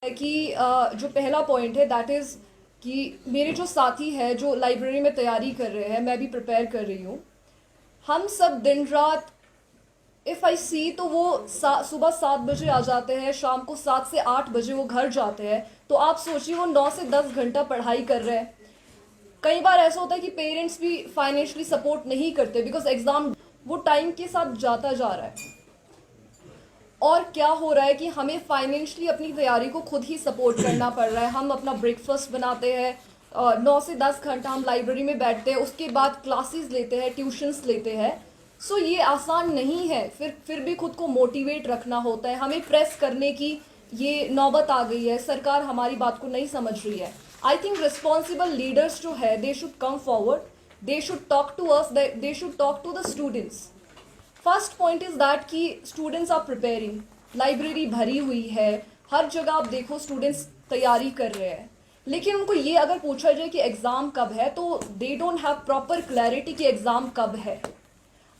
कि जो पहला पॉइंट है दैट इज़ कि मेरे जो साथी है जो लाइब्रेरी में तैयारी कर रहे हैं, मैं भी प्रिपेयर कर रही हूँ। हम सब दिन रात इफ़ आई सी तो वो सुबह 7 बजे आ जाते हैं, शाम को 7 से 8 बजे वो घर जाते हैं। तो आप सोचिए वो 9 से 10 घंटा पढ़ाई कर रहे हैं। कई बार ऐसा होता है कि पेरेंट्स भी फाइनेंशियली सपोर्ट नहीं करते बिकॉज एग्ज़ाम वो टाइम के साथ जाता जा रहा है। और क्या हो रहा है कि हमें फाइनेंशियली अपनी तैयारी को खुद ही सपोर्ट करना पड़ रहा है। हम अपना ब्रेकफास्ट बनाते हैं, 9 से 10 घंटा हम लाइब्रेरी में बैठते हैं, उसके बाद क्लासेस लेते हैं, ट्यूशन्स लेते हैं। सो ये आसान नहीं है। फिर भी खुद को मोटिवेट रखना होता है, हमें प्रेस करने की ये नौबत आ गई है। सरकार हमारी बात को नहीं समझ रही है। आई थिंक रिस्पॉन्सिबल लीडर्स जो है they should come forward, they should talk to us, they should talk to the students. First point is that कि स्टूडेंट्स आर प्रिपेयरिंग, लाइब्रेरी भरी हुई है, हर जगह आप देखो स्टूडेंट्स तैयारी कर रहे हैं। लेकिन उनको ये अगर पूछा जाए कि एग्ज़ाम कब है तो they don't have proper clarity कि एग्ज़ाम कब है।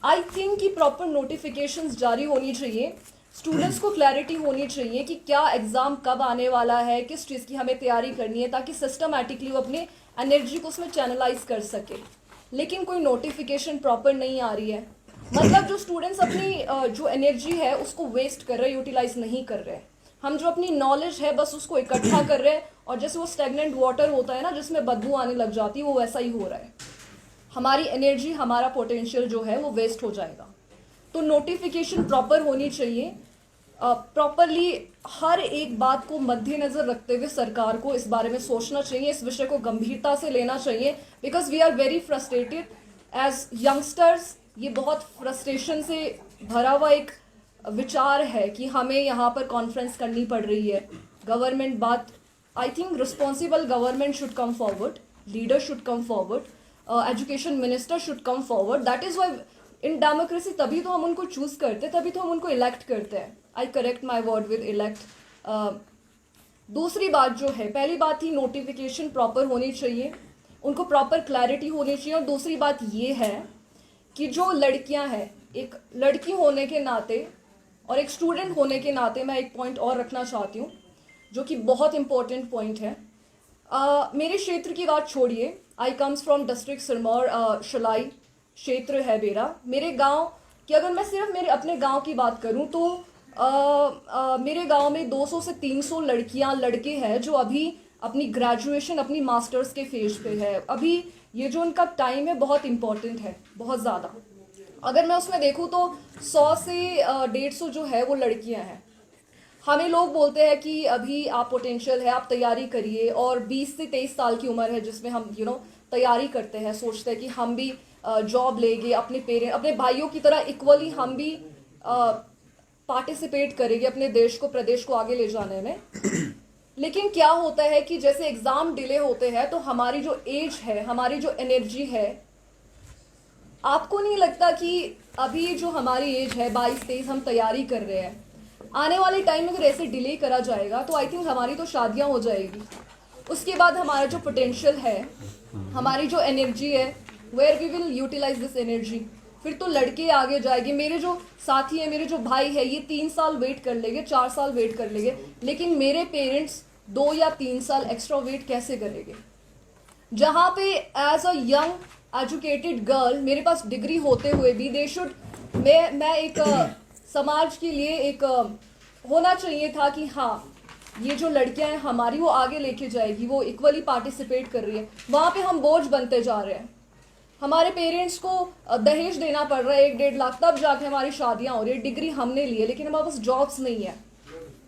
आई थिंक कि प्रॉपर नोटिफिकेशंस जारी होनी चाहिए, स्टूडेंट्स को क्लैरिटी होनी चाहिए कि क्या एग्ज़ाम कब आने वाला है, किस चीज़ की हमें तैयारी करनी है, ताकि सिस्टमैटिकली वो अपने एनर्जी को उसमें चैनलाइज कर सके। लेकिन कोई नोटिफिकेशन प्रॉपर नहीं आ रही है, मतलब जो स्टूडेंट्स अपनी जो एनर्जी है उसको वेस्ट कर रहे हैं, यूटिलाइज नहीं कर रहे हैं। हम जो अपनी नॉलेज है बस उसको इकट्ठा कर रहे हैं, और जैसे वो स्टेगनेंट वाटर होता है ना जिसमें बदबू आने लग जाती है, वो वैसा ही हो रहा है। हमारी एनर्जी, हमारा पोटेंशियल जो है वो वेस्ट हो जाएगा। तो नोटिफिकेशन प्रॉपर होनी चाहिए। प्रॉपरली हर एक बात को मद्देनजर रखते हुए सरकार को इस बारे में सोचना चाहिए, इस विषय को गंभीरता से लेना चाहिए। Because we are very frustrated as youngsters. ये बहुत फ्रस्ट्रेशन से भरा हुआ एक विचार है कि हमें यहाँ पर कॉन्फ्रेंस करनी पड़ रही है। गवर्नमेंट बात, I think responsible government should come forward, leader should come forward, education minister should come forward. That is why in democracy तभी तो हम उनको चूज करते हैं, तभी तो हम उनको इलेक्ट करते हैं। आई correct my word with elect. दूसरी बात जो है, पहली बात थी नोटिफिकेशन प्रॉपर होनी चाहिए, उनको प्रॉपर क्लैरिटी होनी चाहिए। और दूसरी बात ये है कि जो लड़कियां हैं, एक लड़की होने के नाते और एक स्टूडेंट होने के नाते मैं एक पॉइंट और रखना चाहती हूँ जो कि बहुत इंपॉर्टेंट पॉइंट है। मेरे क्षेत्र की बात छोड़िए, आई कम्स फ्रॉम डिस्ट्रिक्ट सिरमौर, शलाई क्षेत्र है मेरा। मेरे गांव की अगर मैं सिर्फ मेरे अपने गांव की बात करूं तो मेरे गांव में 200 से 300 लड़कियां लड़के हैं जो अभी अपनी ग्रेजुएशन, अपनी मास्टर्स के फेज पे है। अभी ये जो उनका टाइम है बहुत इंपॉर्टेंट है, बहुत ज़्यादा। अगर मैं उसमें देखूँ तो 100 से 150 जो है वो लड़कियां हैं। हमें लोग बोलते हैं कि अभी आप पोटेंशियल है, आप तैयारी करिए, और 20 से 23 साल की उम्र है जिसमें हम तैयारी करते हैं, सोचते हैं कि हम भी जॉब लेंगे, अपने पेरेंट, अपने भाइयों की तरह इक्वली हम भी पार्टिसिपेट करेंगे अपने देश को, प्रदेश को आगे ले जाने में। लेकिन क्या होता है कि जैसे एग्जाम डिले होते हैं तो हमारी जो एज है, हमारी जो एनर्जी है, आपको नहीं लगता कि अभी जो हमारी एज है 22-23, हम तैयारी कर रहे हैं, आने वाले टाइम में अगर ऐसे डिले करा जाएगा तो आई थिंक हमारी तो शादियां हो जाएगी। उसके बाद हमारा जो पोटेंशियल है, हमारी जो एनर्जी है, where we will utilize this energy. फिर तो लड़के आगे जाएंगे। मेरे जो साथी है, मेरे जो भाई है, ये 3 साल वेट कर लेंगे, 4 साल वेट कर लेंगे, लेकिन मेरे पेरेंट्स 2 या 3 साल एक्स्ट्रा वेट कैसे करेंगे? जहाँ पे as a young educated girl मेरे पास डिग्री होते हुए भी दे शुड, मैं एक समाज के लिए एक होना चाहिए था कि हाँ ये जो लड़कियां हैं हमारी वो आगे लेके जाएगी, वो इक्वली पार्टिसिपेट कर रही है। वहाँ पे हम बोझ बनते जा रहे हैं। हमारे पेरेंट्स को दहेज देना पड़ रहा है 1-1.5 लाख, तब जाके हमारी शादियां हो रही है। डिग्री हमने ली है लेकिन हमारे पास जॉब्स नहीं है।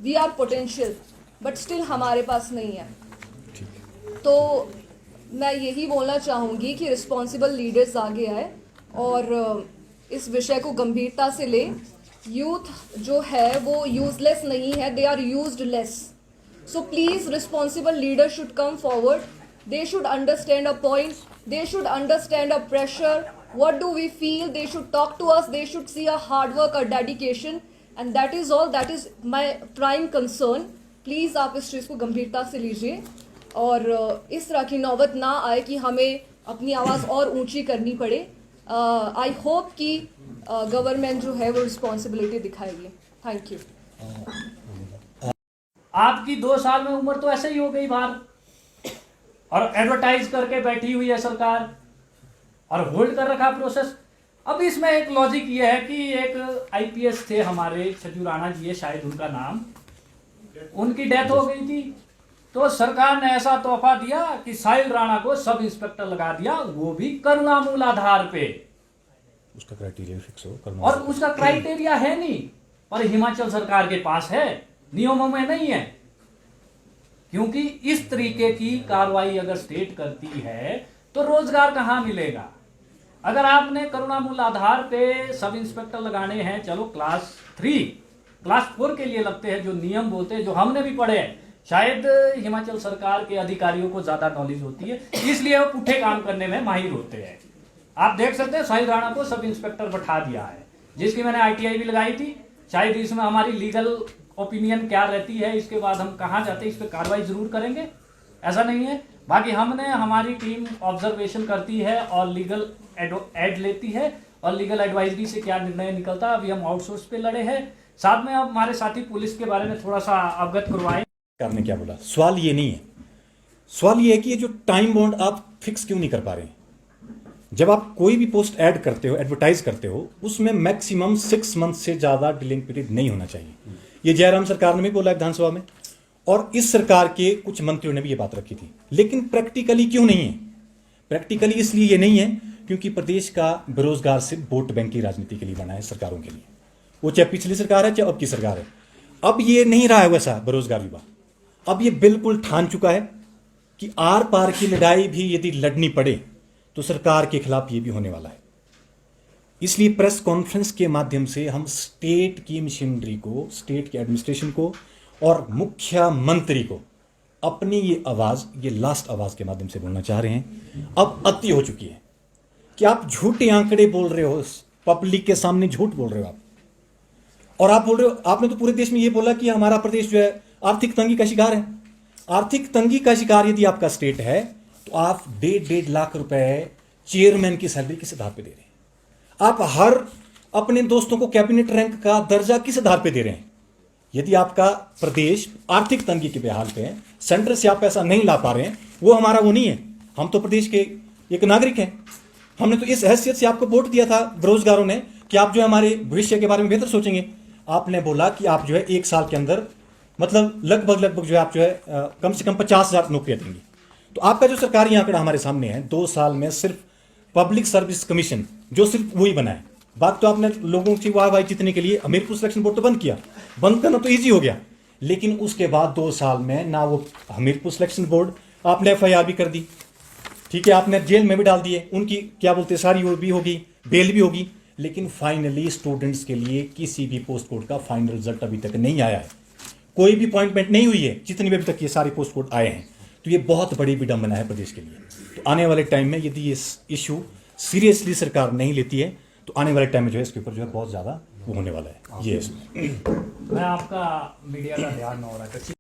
We are potential but still हमारे पास नहीं है। तो मैं यही बोलना चाहूँगी कि रिस्पॉन्सिबल लीडर्स आगे आए और इस विषय को गंभीरता से ले। यूथ जो है वो यूजलेस नहीं है, they are used less. So please responsible leader should come forward, they should understand a point, they should understand our pressure, what do we feel, they should talk to us, they should see our hard work, our dedication, and that is all, that is my prime concern. Please आप इस चीज़ को गंभीरता से लीजिए और इस तरह की नौबत ना आए कि हमें अपनी आवाज़ और ऊंची करनी पड़े। आई होप कि गवर्नमेंट जो है वो रिस्पॉन्सिबिलिटी दिखाएगी। Thank you. आपकी 2 साल में उम्र तो ऐसे ही हो गई बाहर, और एडवर्टाइज करके बैठी हुई है सरकार और होल्ड कर रखा प्रोसेस। अब इसमें एक लॉजिक ये है कि एक आईपीएस थे हमारे, छज्जू राणा जी है शायद उनका नाम, उनकी डेथ हो गई थी, तो सरकार ने ऐसा तोहफा दिया कि साहिल राणा को सब इंस्पेक्टर लगा दिया, वो भी करुणामूल आधार पे। उसका क्राइटेरिया फिक्स हो, और उसका क्राइटेरिया है नहीं, और हिमाचल सरकार के पास है, नियमों में नहीं है। क्योंकि इस तरीके की कार्रवाई अगर स्टेट करती है तो रोजगार कहां मिलेगा। अगर आपने करुणामूल आधार पे सब इंस्पेक्टर लगाने हैं, चलो क्लास 3 क्लास 4 के लिए लगते हैं, जो नियम बोलते हैं, जो हमने भी पढ़े हैं, शायद हिमाचल सरकार के अधिकारियों को ज्यादा नॉलेज होती है, इसलिए वो पुट्ठे काम करने में माहिर होते हैं। आप देख सकते हैं साहिल राणा को सब इंस्पेक्टर बैठा दिया है, जिसकी मैंने आईटीआई भी लगाई थी। शायद इसमें हमारी लीगल ओपिनियन क्या रहती है, इसके बाद हम कहाँ जाते हैं, इस पर कार्रवाई जरूर करेंगे, ऐसा नहीं है। बाकी हमने, हमारी टीम ऑब्जर्वेशन करती है और लीगल एड लेती है, और लीगल एडवाइजरी से क्या निर्णय निकलता है। अभी हम आउटसोर्स पे लड़े हैं, साथ में अब हमारे साथी पुलिस के बारे में थोड़ा सा अवगत करवाएं। सरकार ने क्या बोला, सवाल ये नहीं है। सवाल ये है कि ये जो टाइम बॉन्ड आप फिक्स क्यों नहीं कर पा रहे हैं। जब आप कोई भी पोस्ट ऐड करते हो, एडवर्टाइज करते हो, उसमें मैक्सिमम 6 मंथ से ज्यादा डिलेइंग पीरियड नहीं होना चाहिए। ये जयराम सरकार ने भी बोला विधानसभा में, और इस सरकार के कुछ मंत्रियों ने भी ये बात रखी थी। लेकिन प्रैक्टिकली क्यों नहीं है? प्रैक्टिकली इसलिए ये नहीं है क्योंकि प्रदेश का बेरोजगार सिर्फ वोट बैंक की राजनीति के लिए बना है, सरकारों के लिए, वो चाहे पिछली सरकार है चाहे अब की सरकार है। अब ये नहीं रहा है वैसा बेरोजगार युवा। अब ये बिल्कुल ठान चुका है कि आर पार की लड़ाई भी यदि लड़नी पड़े तो सरकार के खिलाफ ये भी होने वाला है। इसलिए प्रेस कॉन्फ्रेंस के माध्यम से हम स्टेट की मशीनरी को, स्टेट के एडमिनिस्ट्रेशन को और मुख्यमंत्री को अपनी ये आवाज, ये लास्ट आवाज के माध्यम से बोलना चाह रहे हैं। अब अति हो चुकी है कि आप झूठे आंकड़े बोल रहे हो, पब्लिक के सामने झूठ बोल रहे हो आप, और आप बोल रहे हो, आपने तो पूरे देश में ये बोला कि हमारा प्रदेश जो है आर्थिक तंगी का शिकार है। आर्थिक तंगी का शिकार यदि आपका स्टेट है तो आप 1.5 लाख रुपए चेयरमैन की सैलरी किस आधार पे दे रहे हैं? आप हर अपने दोस्तों को कैबिनेट रैंक का दर्जा किस आधार पे दे रहे हैं? यदि आपका प्रदेश आर्थिक तंगी के बेहाल पे है, सेंटर से आप पैसा नहीं ला पा रहे हैं, वो हमारा वो नहीं है। हम तो प्रदेश के एक नागरिक हैं। हमने तो इस हैसियत से आपको वोट दिया था बेरोजगारों ने कि आप जो है हमारे भविष्य के बारे में बेहतर सोचेंगे। आपने बोला कि आप जो है 1 साल के अंदर, मतलब लगभग जो है आप जो है कम से कम 50,000 नौकरियां देंगी। तो आपका जो सरकारी आंकड़ा हमारे सामने है, 2 साल में सिर्फ पब्लिक सर्विस कमीशन जो सिर्फ वही बना है। बात तो आपने लोगों की वाहवाही जीतने के लिए हमीरपुर सिलेक्शन बोर्ड तो बंद किया, बंद करना तो ईजी हो गया, लेकिन उसके बाद 2 साल में ना वो हमीरपुर सिलेक्शन बोर्ड, आपने एफआईआर भी कर दी, ठीक है, आपने जेल में भी डाल दिए, उनकी क्या बोलते सारी वो भी होगी, बेल भी होगी, लेकिन फाइनली स्टूडेंट्स के लिए किसी भी पोस्ट कोड का फाइनल रिजल्ट अभी तक नहीं आया है। कोई भी अपॉइंटमेंट नहीं हुई है जितनी भी अभी तक ये सारे पोस्ट कोड आए हैं। तो ये बहुत बड़ी विडंबना है प्रदेश के लिए। तो आने वाले टाइम में यदि ये इशू सीरियसली सरकार नहीं लेती है तो आने वाले टाइम में जो है इसके ऊपर जो है बहुत ज्यादा वो होने वाला है। ये मैं आपका मीडिया का ध्यान हो रहा है।